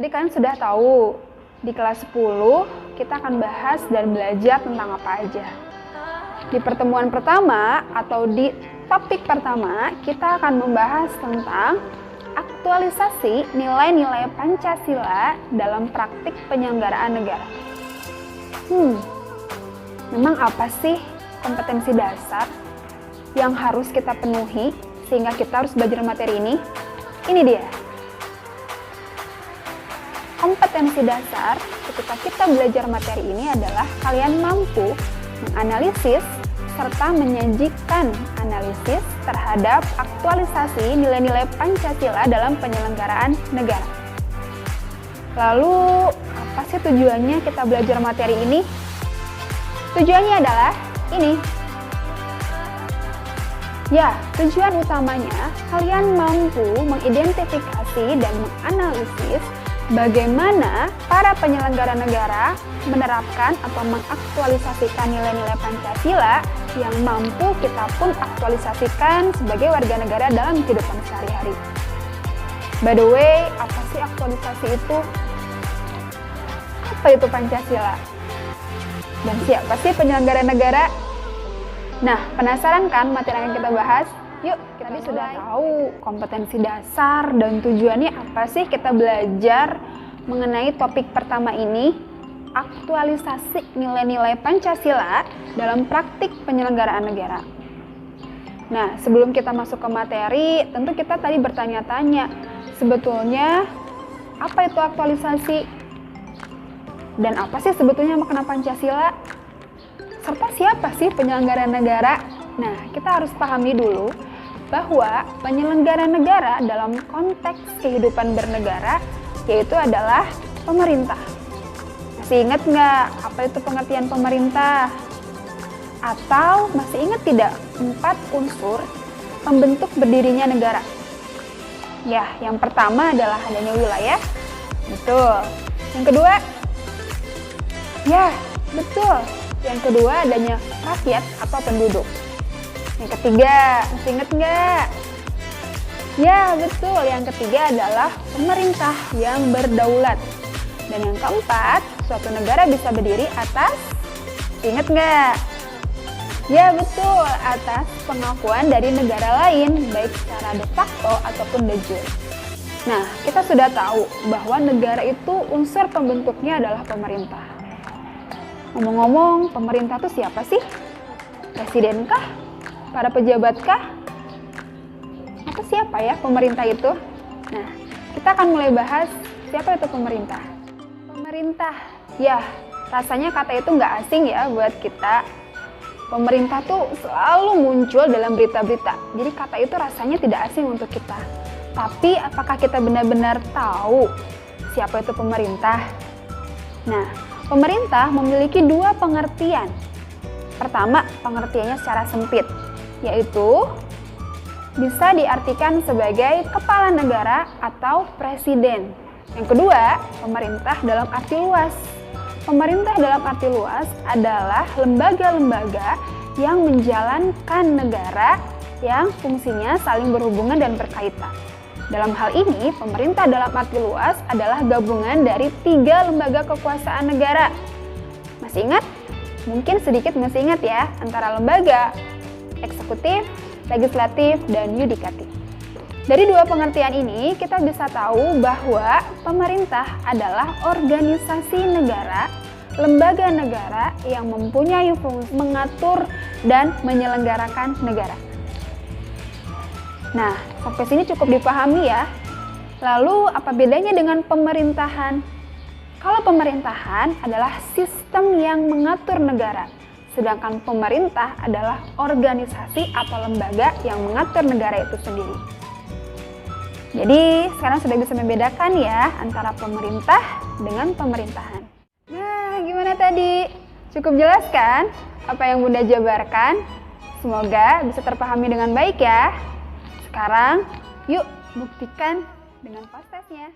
Tadi kalian sudah tahu, di kelas 10 kita akan bahas dan belajar tentang apa aja. Di pertemuan pertama atau di topik pertama, kita akan membahas tentang aktualisasi nilai-nilai Pancasila dalam praktik penyelenggaraan negara. Memang apa sih kompetensi dasar yang harus kita penuhi sehingga kita harus belajar materi ini? Ini dia. Kompetensi dasar ketika kita belajar materi ini adalah kalian mampu menganalisis serta menyajikan analisis terhadap aktualisasi nilai-nilai Pancasila dalam penyelenggaraan negara. Lalu, apa sih tujuannya kita belajar materi ini? Tujuannya adalah ini. Ya, tujuan utamanya kalian mampu mengidentifikasi dan menganalisis bagaimana para penyelenggara negara menerapkan atau mengaktualisasikan nilai-nilai Pancasila yang mampu kita pun aktualisasikan sebagai warga negara dalam kehidupan sehari-hari. By the way, apa sih aktualisasi itu? Apa itu Pancasila? Dan siapa sih penyelenggara negara? Nah, penasaran kan materi yang kita bahas? Yuk, kita sudah tahu kompetensi dasar dan tujuannya apa sih kita belajar mengenai topik pertama ini, aktualisasi nilai-nilai Pancasila dalam praktik penyelenggaraan negara. Nah, sebelum kita masuk ke materi, tentu kita tadi bertanya-tanya, sebetulnya apa itu aktualisasi? Dan apa sih sebetulnya makna Pancasila? Serta siapa sih penyelenggara negara? Nah, kita harus pahami dulu bahwa penyelenggara negara dalam konteks kehidupan bernegara yaitu adalah pemerintah. Masih ingat nggak apa itu pengertian pemerintah? Atau masih ingat tidak 4 unsur pembentuk berdirinya negara? Ya, yang pertama adalah adanya wilayah. Betul. Yang kedua? Ya, betul. Yang kedua adanya rakyat atau penduduk. Yang ketiga, masih ingat nggak? Ya, betul. Yang ketiga adalah pemerintah yang berdaulat. Dan yang keempat, suatu negara bisa berdiri atas, ingat nggak? Ya, betul. Atas pengakuan dari negara lain, baik secara de facto ataupun de jure. Nah, kita sudah tahu bahwa negara itu unsur pembentuknya adalah pemerintah. Ngomong-ngomong, pemerintah itu siapa sih? Presidenkah? Para pejabatkah? Atau siapa ya pemerintah itu? Nah, kita akan mulai bahas siapa itu pemerintah. Pemerintah, ya rasanya kata itu nggak asing ya buat kita. Pemerintah tuh selalu muncul dalam berita-berita, jadi kata itu rasanya tidak asing untuk kita. Tapi apakah kita benar-benar tahu siapa itu pemerintah? Nah, pemerintah memiliki 2 pengertian. Pertama, pengertiannya secara sempit, yaitu bisa diartikan sebagai kepala negara atau presiden. Yang kedua, pemerintah dalam arti luas. Pemerintah dalam arti luas adalah lembaga-lembaga yang menjalankan negara yang fungsinya saling berhubungan dan berkaitan. Dalam hal ini, pemerintah dalam arti luas adalah gabungan dari 3 lembaga kekuasaan negara. Masih ingat? Mungkin sedikit masih ingat ya, antara lembaga eksekutif, legislatif, dan yudikatif. Dari 2 pengertian ini, kita bisa tahu bahwa pemerintah adalah organisasi negara, lembaga negara yang mempunyai fungsi mengatur dan menyelenggarakan negara. Nah, sampai sini cukup dipahami ya. Lalu, apa bedanya dengan pemerintahan? Kalau pemerintahan adalah sistem yang mengatur negara, sedangkan pemerintah adalah organisasi atau lembaga yang mengatur negara itu sendiri. Jadi, sekarang sudah bisa membedakan ya antara pemerintah dengan pemerintahan. Nah, gimana tadi? Cukup jelas kan apa yang Bunda jabarkan? Semoga bisa terpahami dengan baik ya. Sekarang, yuk buktikan dengan past test-nya.